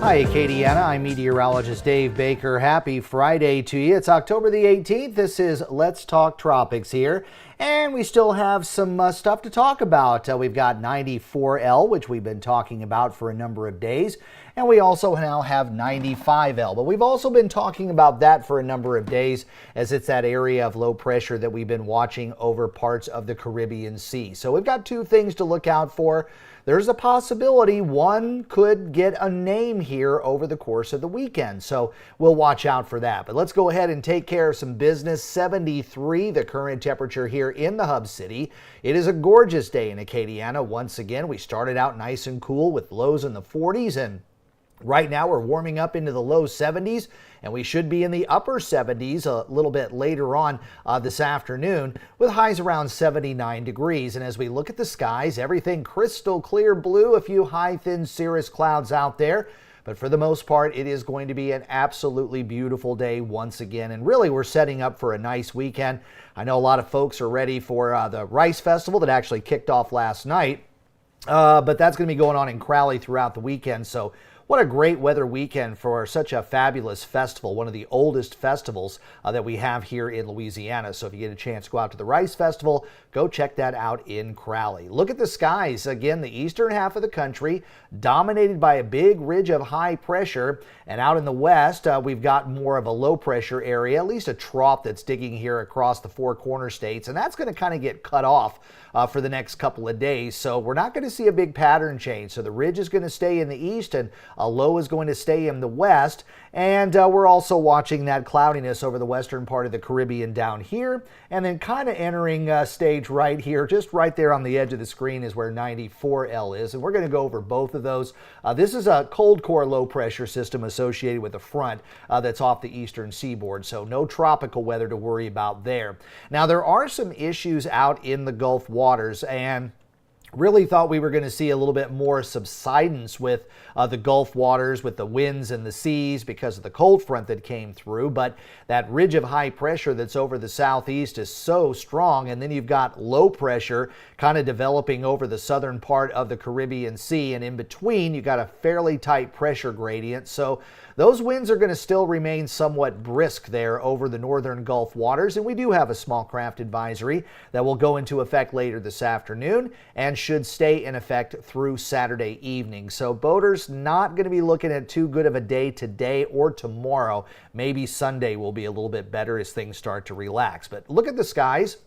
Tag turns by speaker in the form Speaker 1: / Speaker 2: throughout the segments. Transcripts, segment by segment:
Speaker 1: Hi, Acadiana. I'm Meteorologist Dave Baker. Happy Friday to you. It's October the 18th. This is Let's Talk Tropics here. And we still have some stuff to talk about. We've got 94L, which we've been talking about for a number of days. And we also now have 95L. But we've also been talking about that for a number of days, as it's that area of low pressure that we've been watching over parts of the Caribbean Sea. So we've got two things to look out for. There's a possibility one could get a name here over the course of the weekend, so we'll watch out for that. But let's go ahead and take care of some business. 73, the current temperature here in the hub city. It is a gorgeous day in Acadiana. Once again, we started out nice and cool with lows in the 40s, and right now we're warming up into the low 70s, and we should be in the upper 70s a little bit later on this afternoon, with highs around 79 degrees. And as we look at the skies, everything crystal clear blue, a few high thin cirrus clouds out there. But for the most part, it is going to be an absolutely beautiful day once again. And really, we're setting up for a nice weekend. I know a lot of folks are ready for the Rice Festival that actually kicked off last night. But that's going to be going on in Crowley throughout the weekend. So what a great weather weekend for such a fabulous festival, one of the oldest festivals that we have here in Louisiana. So if you get a chance to go out to the Rice Festival, go check that out in Crowley. Look at the skies. Again, the eastern half of the country dominated by a big ridge of high pressure. And out in the west, we've got more of a low pressure area, at least a trough that's digging here across the four corner states. And that's going to kind of get cut off for the next couple of days. So we're not going to see a big pattern change. So the ridge is going to stay in the east and a low is going to stay in the west. And we're also watching that cloudiness over the western part of the Caribbean down here. And then kind of entering stage right here, just right there on the edge of the screen is where 94L is. And we're going to go over both of those. This is a cold core low pressure system associated with a front that's off the eastern seaboard. So no tropical weather to worry about there. Now there are some issues out in the Gulf waters, and really thought we were going to see a little bit more subsidence with the Gulf waters, with the winds and the seas because of the cold front that came through. But that ridge of high pressure that's over the southeast is so strong. And then you've got low pressure kind of developing over the southern part of the Caribbean Sea. And in between, you've got a fairly tight pressure gradient. So those winds are going to still remain somewhat brisk there over the northern Gulf waters. And we do have a small craft advisory that will go into effect later this afternoon and should stay in effect through Saturday evening. So boaters not going to be looking at too good of a day today or tomorrow. Maybe Sunday will be a little bit better as things start to relax. But look at the skies.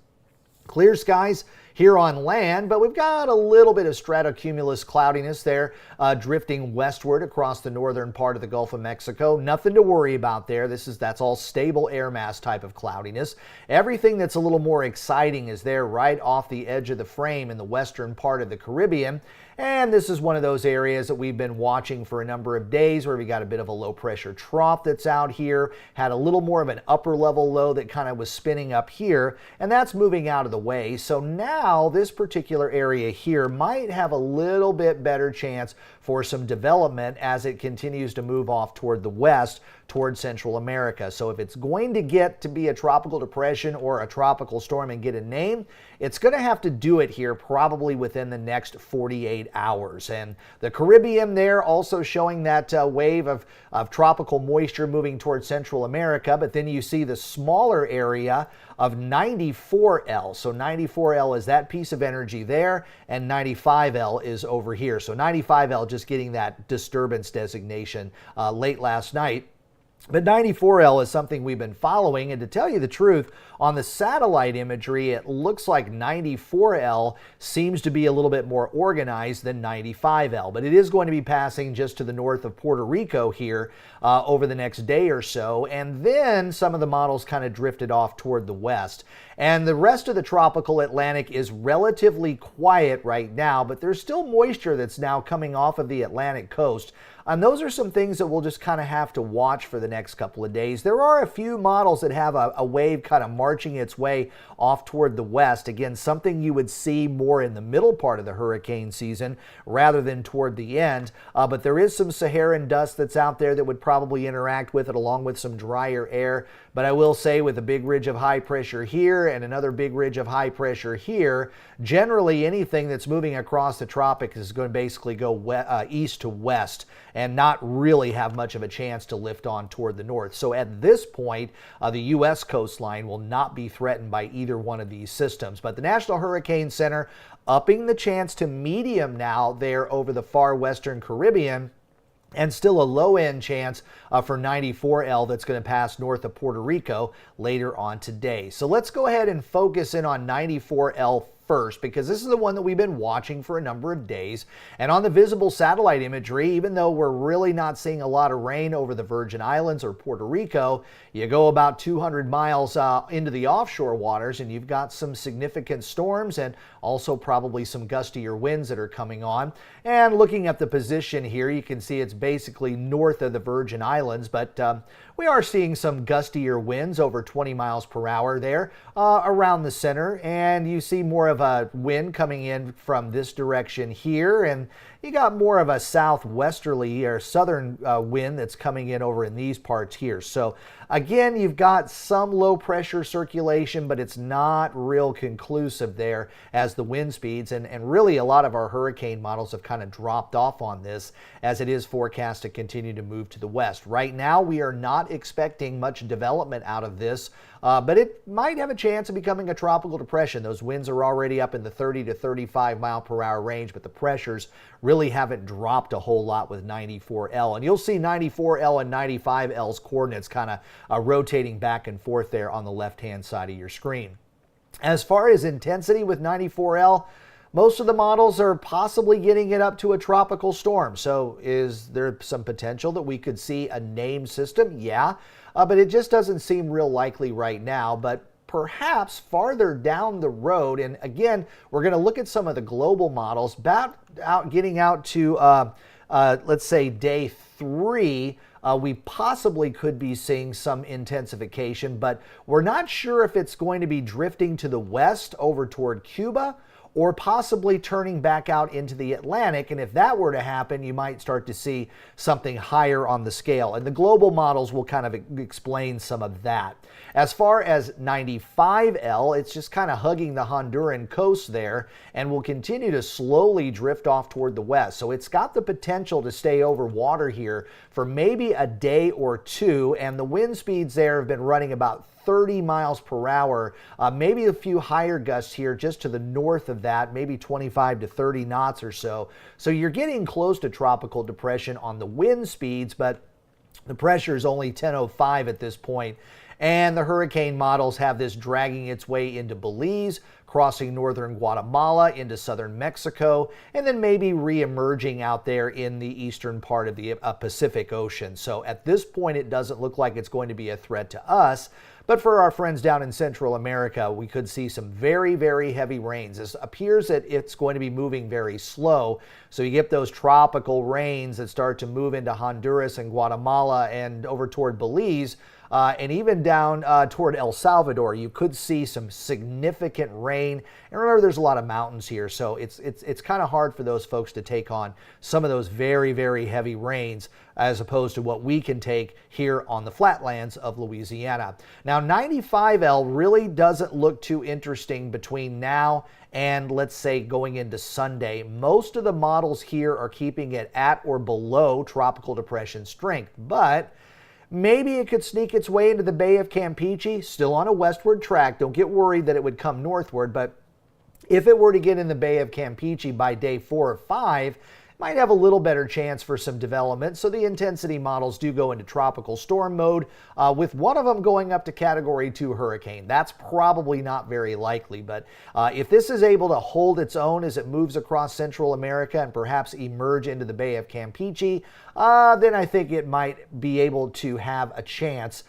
Speaker 1: Clear skies here on land, but we've got a little bit of stratocumulus cloudiness there drifting westward across the northern part of the Gulf of Mexico. Nothing to worry about there. That's all stable air mass type of cloudiness. Everything that's a little more exciting is there right off the edge of the frame in the western part of the Caribbean. And this is one of those areas that we've been watching for a number of days where we got a bit of a low pressure trough that's out here, had a little more of an upper level low that kind of was spinning up here, and that's moving out of the way. So now this particular area here might have a little bit better chance for some development as it continues to move off toward the west, toward Central America. So if it's going to get to be a tropical depression or a tropical storm and get a name, it's going to have to do it here probably within the next 48 hours. And the Caribbean there also showing that wave of tropical moisture moving towards Central America. But then you see the smaller area of 94L. So 94L is that piece of energy there, and 95L is over here. So 95L just getting that disturbance designation late last night. But 94L is something we've been following, and to tell you the truth, on the satellite imagery, it looks like 94L seems to be a little bit more organized than 95L, but it is going to be passing just to the north of Puerto Rico here over the next day or so, and then some of the models kind of drifted off toward the west. And the rest of the tropical Atlantic is relatively quiet right now, but there's still moisture that's now coming off of the Atlantic coast. And those are some things that we'll just kind of have to watch for the next couple of days. There are a few models that have a wave kind of marching its way off toward the west. Again, something you would see more in the middle part of the hurricane season rather than toward the end. But there is some Saharan dust that's out there that would probably interact with it along with some drier air. But I will say, with a big ridge of high pressure here and another big ridge of high pressure here, generally anything that's moving across the tropics is going to basically go east to west and not really have much of a chance to lift on toward the north. So at this point, the U.S. coastline will not be threatened by either one of these systems. But the National Hurricane Center upping the chance to medium now there over the far western Caribbean, and still a low-end chance for 94L that's going to pass north of Puerto Rico later on today. So let's go ahead and focus in on 94L first, because this is the one that we've been watching for a number of days. And on the visible satellite imagery, even though we're really not seeing a lot of rain over the Virgin Islands or Puerto Rico, you go about 200 miles into the offshore waters and you've got some significant storms and also probably some gustier winds that are coming on. And looking at the position here, you can see it's basically north of the Virgin Islands, but we are seeing some gustier winds over 20 miles per hour there around the center, and you see more of a wind coming in from this direction here, and you got more of a southwesterly or southern wind that's coming in over in these parts here. So again, you've got some low pressure circulation, but it's not real conclusive there as the wind speeds, and really a lot of our hurricane models have kind of dropped off on this as it is forecast to continue to move to the west. Right now, we are not expecting much development out of this, but it might have a chance of becoming a tropical depression. Those winds are already up in the 30 to 35 mile per hour range, but the pressures really haven't dropped a whole lot with 94L. And you'll see 94L and 95L's coordinates kind of rotating back and forth there on the left-hand side of your screen. As far as intensity with 94L, most of the models are possibly getting it up to a tropical storm. So is there some potential that we could see a named system? Yeah, but it just doesn't seem real likely right now. But perhaps farther down the road, and again, we're going to look at some of the global models, getting out to, let's say, day 3, we possibly could be seeing some intensification, but we're not sure if it's going to be drifting to the west over toward Cuba or possibly turning back out into the Atlantic. And if that were to happen, you might start to see something higher on the scale. And the global models will kind of explain some of that. As far as 95L, it's just kind of hugging the Honduran coast there and will continue to slowly drift off toward the west. So it's got the potential to stay over water here for maybe a day or two. And the wind speeds there have been running about 30 miles per hour, maybe a few higher gusts here just to the north of that, maybe 25 to 30 knots or so. So you're getting close to tropical depression on the wind speeds, but the pressure is only 1005 at this point. And the hurricane models have this dragging its way into Belize, crossing northern Guatemala into southern Mexico, and then maybe re-emerging out there in the eastern part of the Pacific Ocean. So at this point, it doesn't look like it's going to be a threat to us. But for our friends down in Central America, we could see some very, very heavy rains. It appears that it's going to be moving very slow. So you get those tropical rains that start to move into Honduras and Guatemala and over toward Belize. And even down toward El Salvador, you could see some significant rain. And remember, there's a lot of mountains here, so it's kind of hard for those folks to take on some of those very, very heavy rains as opposed to what we can take here on the flatlands of Louisiana. Now, 95L really doesn't look too interesting between now and, let's say, going into Sunday. Most of the models here are keeping it at or below tropical depression strength, but maybe it could sneak its way into the Bay of Campeche, still on a westward track. Don't get worried that it would come northward, but if it were to get in the Bay of Campeche by day 4 or 5, might have a little better chance for some development. So the intensity models do go into tropical storm mode, with one of them going up to Category 2 hurricane. That's probably not very likely, but if this is able to hold its own as it moves across Central America and perhaps emerge into the Bay of Campeche, then I think it might be able to have a chance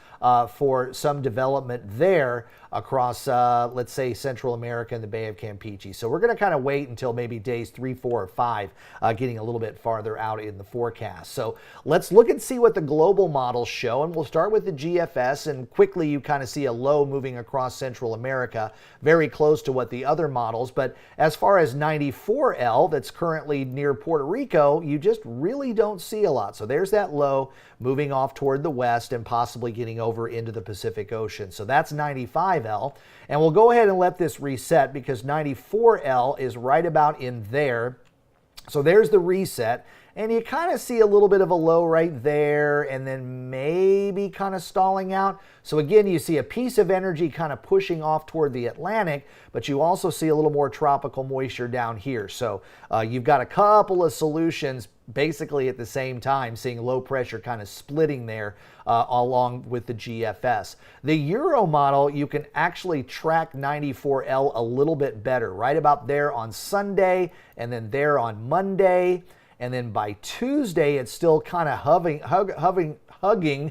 Speaker 1: for some development there across, let's say, Central America and the Bay of Campeche. So we're going to kind of wait until maybe days 3, 4, or 5, getting a little bit farther out in the forecast. So let's look and see what the global models show, and we'll start with the GFS, and quickly you kind of see a low moving across Central America, very close to what the other models. But as far as 94L that's currently near Puerto Rico, you just really don't see a lot. So there's that low moving off toward the west and possibly getting over into the Pacific Ocean. So that's 95L. And we'll go ahead and let this reset because 94L is right about in there. So there's the reset. And you kind of see a little bit of a low right there and then maybe kind of stalling out. So again, you see a piece of energy kind of pushing off toward the Atlantic, but you also see a little more tropical moisture down here. So you've got a couple of solutions basically at the same time, seeing low pressure kind of splitting there along with the GFS. The Euro model, you can actually track 94L a little bit better, right about there on Sunday and then there on Monday. And then by Tuesday, it's still kind of hugging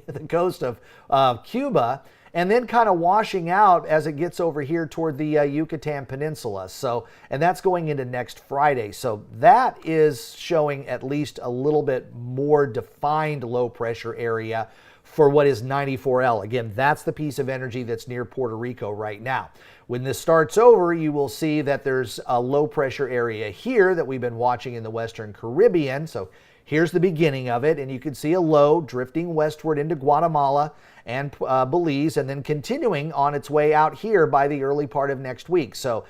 Speaker 1: the coast of Cuba, and then kind of washing out as it gets over here toward the Yucatan Peninsula. So, and that's going into next Friday. So that is showing at least a little bit more defined low pressure area for what is 94L. Again, that's the piece of energy that's near Puerto Rico right now. When this starts over, you will see that there's a low pressure area here that we've been watching in the Western Caribbean. So here's the beginning of it, and you can see a low drifting westward into Guatemala and Belize, and then continuing on its way out here by the early part of next week. So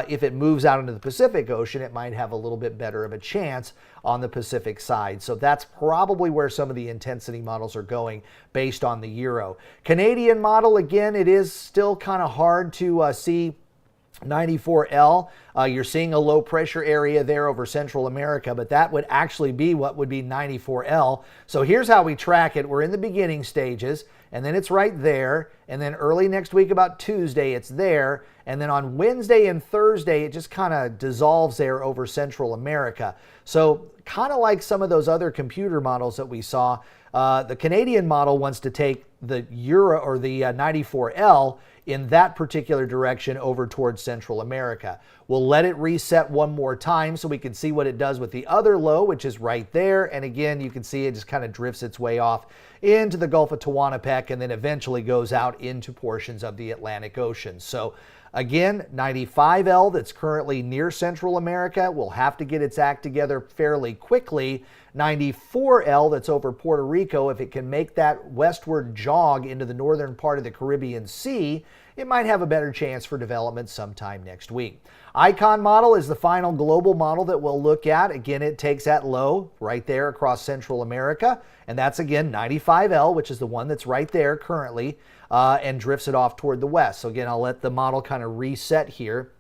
Speaker 1: if it moves out into the Pacific Ocean, it might have a little bit better of a chance on the Pacific side. So that's probably where some of the intensity models are going based on the Euro. Canadian model, again, it is still kind of hard to see 94L. You're seeing a low pressure area there over Central America, but that would actually be what would be 94L. So here's how we track it. We're in the beginning stages, and then it's right there, and then early next week about Tuesday it's there, and then on Wednesday and Thursday it just kind of dissolves there over Central America. So kind of like some of those other computer models that we saw, the Canadian model wants to take the Euro or the 94L in that particular direction over towards Central America. We'll let it reset one more time so we can see what it does with the other low, which is right there. And again, you can see it just kind of drifts its way off into the Gulf of Tehuantepec and then eventually goes out into portions of the Atlantic Ocean. So again, 95L that's currently near Central America will have to get its act together fairly quickly. 94L that's over Puerto Rico, if it can make that westward jog into the northern part of the Caribbean Sea, it might have a better chance for development sometime next week. Icon model is the final global model that we'll look at. Again, it takes that low right there across Central America, and that's again 95L, which is the one that's right there currently, and drifts it off toward the west. So again, I'll let the model kind of reset here.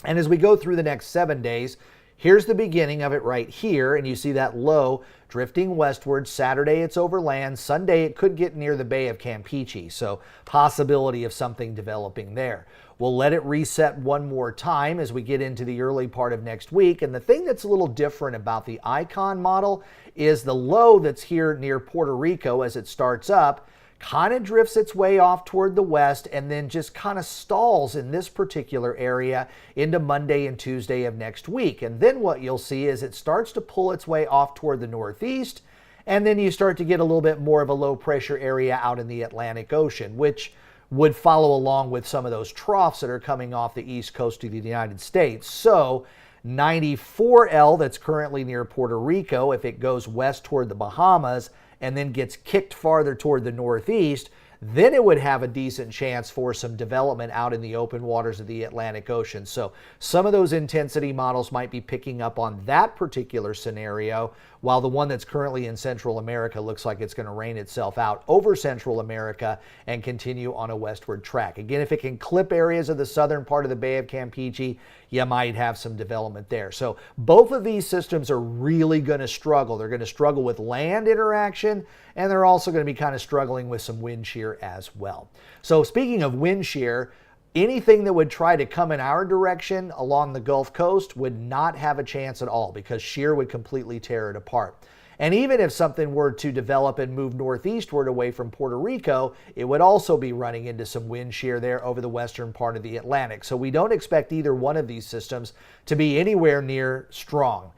Speaker 1: And as we go through the next 7 days, here's the beginning of it right here, and you see that low drifting westward. Saturday it's over land. Sunday it could get near the Bay of Campeche, so possibility of something developing there. We'll let it reset one more time as we get into the early part of next week. And the thing that's a little different about the Icon model is the low that's here near Puerto Rico as it starts up kind of drifts its way off toward the west and then just kind of stalls in this particular area into Monday and Tuesday of next week. And then what you'll see is it starts to pull its way off toward the northeast, and then you start to get a little bit more of a low pressure area out in the Atlantic Ocean, which would follow along with some of those troughs that are coming off the east coast of the United States. So 94L that's currently near Puerto Rico, if it goes west toward the Bahamas and then gets kicked farther toward the northeast, then it would have a decent chance for some development out in the open waters of the Atlantic Ocean. So some of those intensity models might be picking up on that particular scenario, while the one that's currently in Central America looks like it's going to rain itself out over Central America and continue on a westward track. Again, if it can clip areas of the southern part of the Bay of Campeche, you might have some development there. So both of these systems are really going to struggle. They're going to struggle with land interaction, and they're also going to be kind of struggling with some wind shear as well. So speaking of wind shear, anything that would try to come in our direction along the Gulf Coast would not have a chance at all because shear would completely tear it apart. And even if something were to develop and move northeastward away from Puerto Rico, it would also be running into some wind shear there over the western part of the Atlantic. So we don't expect either one of these systems to be anywhere near strong.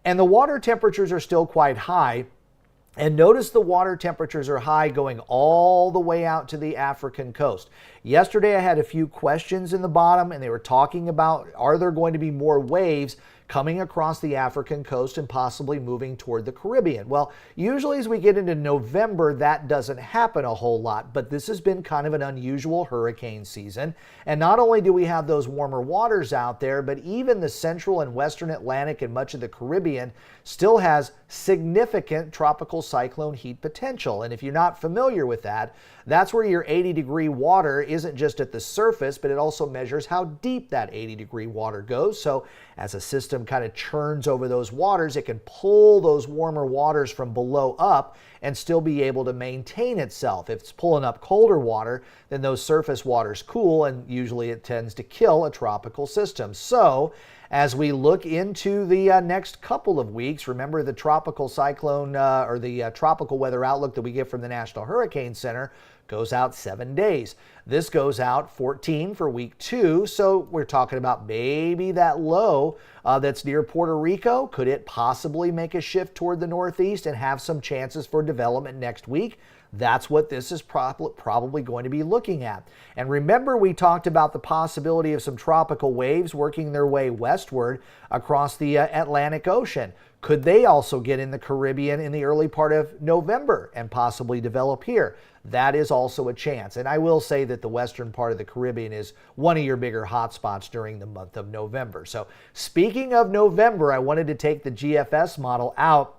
Speaker 1: And the water temperatures are still quite high. And notice the water temperatures are high going all the way out to the African coast. Yesterday I had a few questions in the bottom, and they were talking about, are there going to be more waves coming across the African coast and possibly moving toward the Caribbean? Well, usually as we get into November, that doesn't happen a whole lot, but this has been kind of an unusual hurricane season. And not only do we have those warmer waters out there, but even the central and western Atlantic and much of the Caribbean still has significant tropical cyclone heat potential. And if you're not familiar with that, that's where your 80-degree water isn't just at the surface, but it also measures how deep that 80-degree water goes. So as a system kind of churns over those waters, it can pull those warmer waters from below up and still be able to maintain itself. If it's pulling up colder water, then those surface waters cool, and usually it tends to kill a tropical system. So as we look into the next couple of weeks, remember the tropical cyclone or the tropical weather outlook that we get from the National Hurricane Center goes out 7 days. This goes out 14 for week 2. So we're talking about maybe that low that's near Puerto Rico. Could it possibly make a shift toward the northeast and have some chances for development next week? That's what this is probably going to be looking at. And remember, we talked about the possibility of some tropical waves working their way westward across the Atlantic Ocean. Could they also get in the Caribbean in the early part of November and possibly develop here? That is also a chance. And I will say that the western part of the Caribbean is one of your bigger hotspots during the month of November. So speaking of November, I wanted to take the GFS model out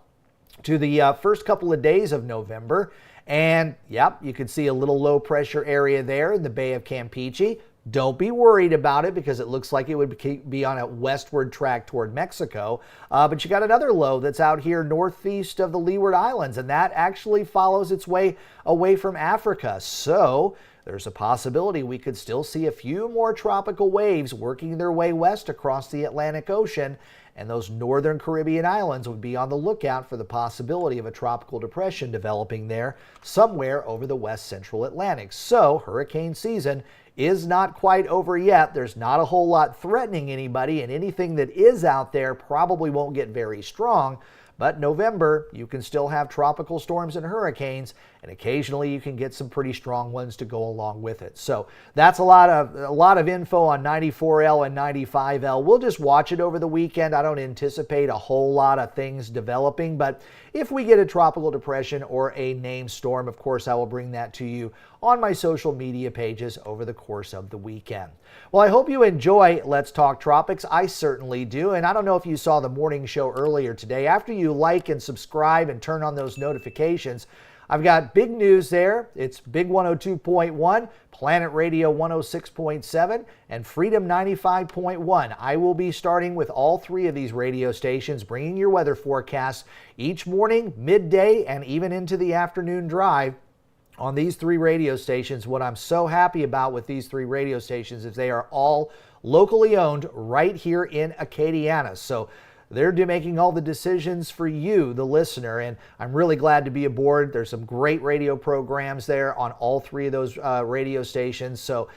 Speaker 1: to the first couple of days of November. And yep, you can see a little low pressure area there in the Bay of Campeche. Don't be worried about it because it looks like it would be on a westward track toward Mexico. But you got another low that's out here northeast of the Leeward Islands, and that actually follows its way away from Africa. So there's a possibility we could still see a few more tropical waves working their way west across the Atlantic Ocean. And those northern Caribbean islands would be on the lookout for the possibility of a tropical depression developing there somewhere over the west central Atlantic. So hurricane season is not quite over yet. There's not a whole lot threatening anybody, and anything that is out there probably won't get very strong. But November, you can still have tropical storms and hurricanes, and occasionally you can get some pretty strong ones to go along with it. So that's a lot of info on 94L and 95L. We'll just watch it over the weekend. I don't anticipate a whole lot of things developing, but if we get a tropical depression or a named storm, of course, I will bring that to you on my social media pages over the course of the weekend. Well, I hope you enjoy Let's Talk Tropics. I certainly do. And I don't know if you saw the morning show earlier today. After you like and subscribe and turn on those notifications, I've got big news there. It's Big 102.1, Planet Radio 106.7, and Freedom 95.1. I will be starting with all 3 of these radio stations, bringing your weather forecasts each morning, midday, and even into the afternoon drive on these 3 radio stations. What I'm so happy about with these 3 radio stations is they are all locally owned right here in Acadiana. So they're making all the decisions for you, the listener, and I'm really glad to be aboard. There's some great radio programs there on all 3 of those radio stations. So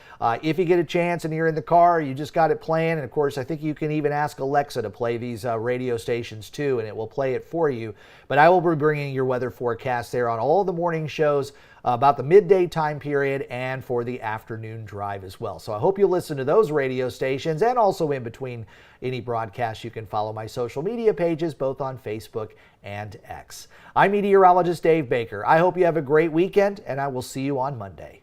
Speaker 1: if you get a chance and you're in the car, you just got it playing. And of course, I think you can even ask Alexa to play these radio stations too, and it will play it for you. But I will be bringing your weather forecast there on all the morning shows about the midday time period and for the afternoon drive as well. So I hope you listen to those radio stations, and also in between any broadcasts you can follow my social media pages both on Facebook and X. I'm Meteorologist Dave Baker. I hope you have a great weekend, and I will see you on Monday.